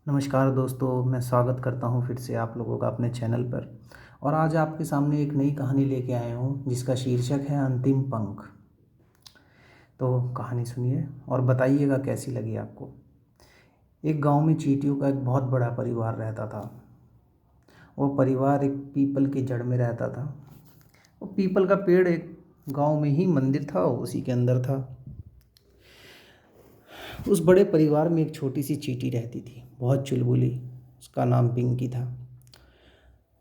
नमस्कार दोस्तों, मैं स्वागत करता हूँ फिर से आप लोगों का अपने चैनल पर। और आज आपके सामने एक नई कहानी लेके आया हूँ जिसका शीर्षक है अंतिम पंख। तो कहानी सुनिए और बताइएगा कैसी लगी आपको। एक गांव में चींटियों का एक बहुत बड़ा परिवार रहता था। वो परिवार एक पीपल की जड़ में रहता था। वो पीपल का पेड़ एक गांव में ही मंदिर था, उसी के अंदर था। उस बड़े परिवार में एक छोटी सी चींटी रहती थी, बहुत चुलबुली। उसका नाम पिंकी था।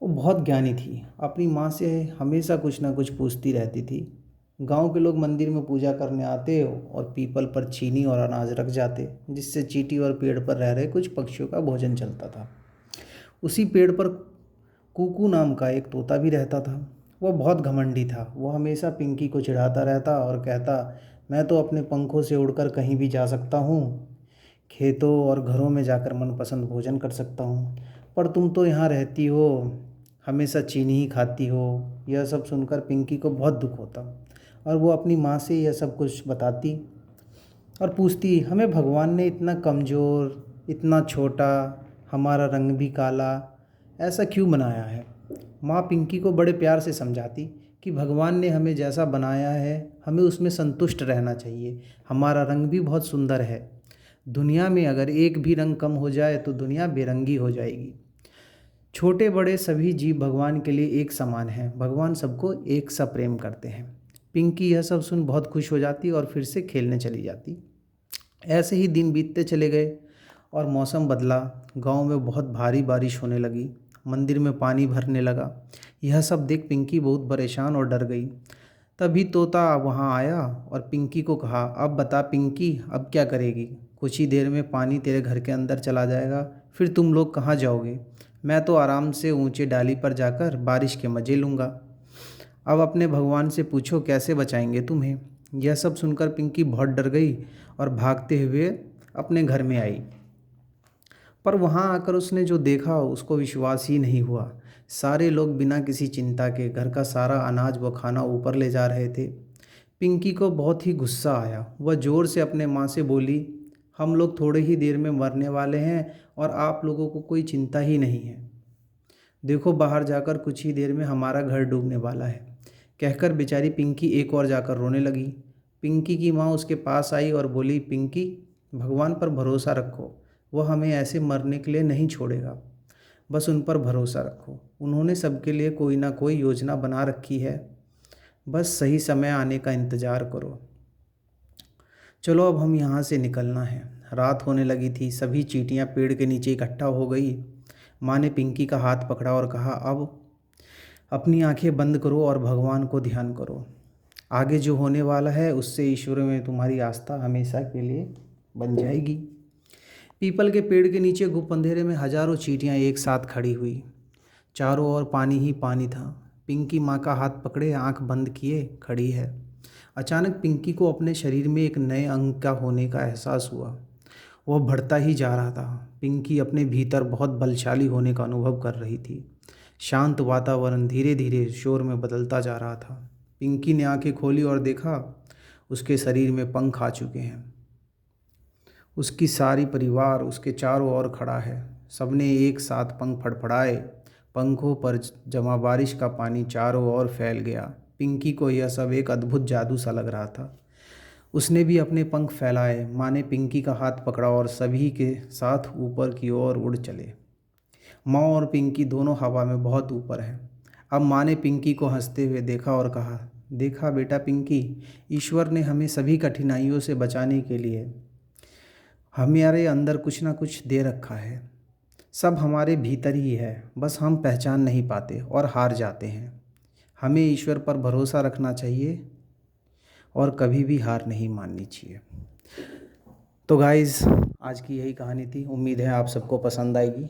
वो बहुत ज्ञानी थी, अपनी माँ से हमेशा कुछ ना कुछ पूछती रहती थी। गांव के लोग मंदिर में पूजा करने आते और पीपल पर चीनी और अनाज रख जाते, जिससे चींटी और पेड़ पर रह रहे कुछ पक्षियों का भोजन चलता था। उसी पेड़ पर कुकू नाम का एक तोता भी रहता था। वो बहुत घमंडी था। वो हमेशा पिंकी को चिढ़ाता रहता और कहता, मैं तो अपने पंखों से उड़कर कहीं भी जा सकता हूँ, खेतों और घरों में जाकर मनपसंद भोजन कर सकता हूँ, पर तुम तो यहाँ रहती हो, हमेशा चीनी ही खाती हो। यह सब सुनकर पिंकी को बहुत दुख होता और वो अपनी माँ से यह सब कुछ बताती और पूछती, हमें भगवान ने इतना कमज़ोर, इतना छोटा, हमारा रंग भी काला, ऐसा क्यों बनाया है। माँ पिंकी को बड़े प्यार से समझाती कि भगवान ने हमें जैसा बनाया है हमें उसमें संतुष्ट रहना चाहिए। हमारा रंग भी बहुत सुंदर है। दुनिया में अगर एक भी रंग कम हो जाए तो दुनिया बेरंगी हो जाएगी। छोटे बड़े सभी जीव भगवान के लिए एक समान हैं। भगवान सबको एक सा प्रेम करते हैं। पिंकी यह सब सुन बहुत खुश हो जाती और फिर से खेलने चली जाती। ऐसे ही दिन बीतते चले गए और मौसम बदला। गांव में बहुत भारी बारिश होने लगी। मंदिर में पानी भरने लगा। यह सब देख पिंकी बहुत परेशान और डर गई। तभी तोता वहाँ आया और पिंकी को कहा, अब बता पिंकी, अब क्या करेगी। कुछ ही देर में पानी तेरे घर के अंदर चला जाएगा, फिर तुम लोग कहाँ जाओगे। मैं तो आराम से ऊंचे डाली पर जाकर बारिश के मज़े लूँगा। अब अपने भगवान से पूछो कैसे बचाएंगे तुम्हें। यह सब सुनकर पिंकी बहुत डर गई और भागते हुए अपने घर में आई। पर वहाँ आकर उसने जो देखा उसको विश्वास ही नहीं हुआ। सारे लोग बिना किसी चिंता के घर का सारा अनाज व खाना ऊपर ले जा रहे थे। पिंकी को बहुत ही गुस्सा आया। वह ज़ोर से अपने माँ से बोली, हम लोग थोड़े ही देर में मरने वाले हैं और आप लोगों को कोई चिंता ही नहीं है। देखो बाहर जाकर, कुछ ही देर में हमारा घर डूबने वाला है। कहकर बेचारी पिंकी एक और जाकर रोने लगी। पिंकी की माँ उसके पास आई और बोली, पिंकी, भगवान पर भरोसा रखो, वह हमें ऐसे मरने के लिए नहीं छोड़ेगा। बस उन पर भरोसा रखो, उन्होंने सबके लिए कोई ना कोई योजना बना रखी है। बस सही समय आने का इंतज़ार करो। चलो अब हम यहाँ से निकलना है। रात होने लगी थी। सभी चींटियाँ पेड़ के नीचे इकट्ठा हो गई। माँ ने पिंकी का हाथ पकड़ा और कहा, अब अपनी आंखें बंद करो और भगवान को ध्यान करो। आगे जो होने वाला है उससे ईश्वर में तुम्हारी आस्था हमेशा के लिए बन जाएगी। पीपल के पेड़ के नीचे गुप्त अंधेरे में हजारों चींटियाँ एक साथ खड़ी हुई। चारों ओर पानी ही पानी था। पिंकी माँ का हाथ पकड़े आंख बंद किए खड़ी है। अचानक पिंकी को अपने शरीर में एक नए अंग का होने का एहसास हुआ। वह बढ़ता ही जा रहा था। पिंकी अपने भीतर बहुत बलशाली होने का अनुभव कर रही थी। शांत वातावरण धीरे धीरे शोर में बदलता जा रहा था। पिंकी ने आंखें खोली और देखा उसके शरीर में पंख आ चुके हैं। उसकी सारी परिवार उसके चारों ओर खड़ा है। सबने एक साथ पंख फड़फड़ाए। पंखों पर जमा बारिश का पानी चारों ओर फैल गया। पिंकी को यह सब एक अद्भुत जादू सा लग रहा था। उसने भी अपने पंख फैलाए। माँ ने पिंकी का हाथ पकड़ा और सभी के साथ ऊपर की ओर उड़ चले। माँ और पिंकी दोनों हवा में बहुत ऊपर हैं। अब माँ ने पिंकी को हंसते हुए देखा और कहा, देखा बेटा पिंकी, ईश्वर ने हमें सभी कठिनाइयों से बचाने के लिए हमारे अंदर कुछ ना कुछ दे रखा है। सब हमारे भीतर ही है, बस हम पहचान नहीं पाते और हार जाते हैं। हमें ईश्वर पर भरोसा रखना चाहिए और कभी भी हार नहीं माननी चाहिए। तो गाइज़, आज की यही कहानी थी। उम्मीद है आप सबको पसंद आएगी।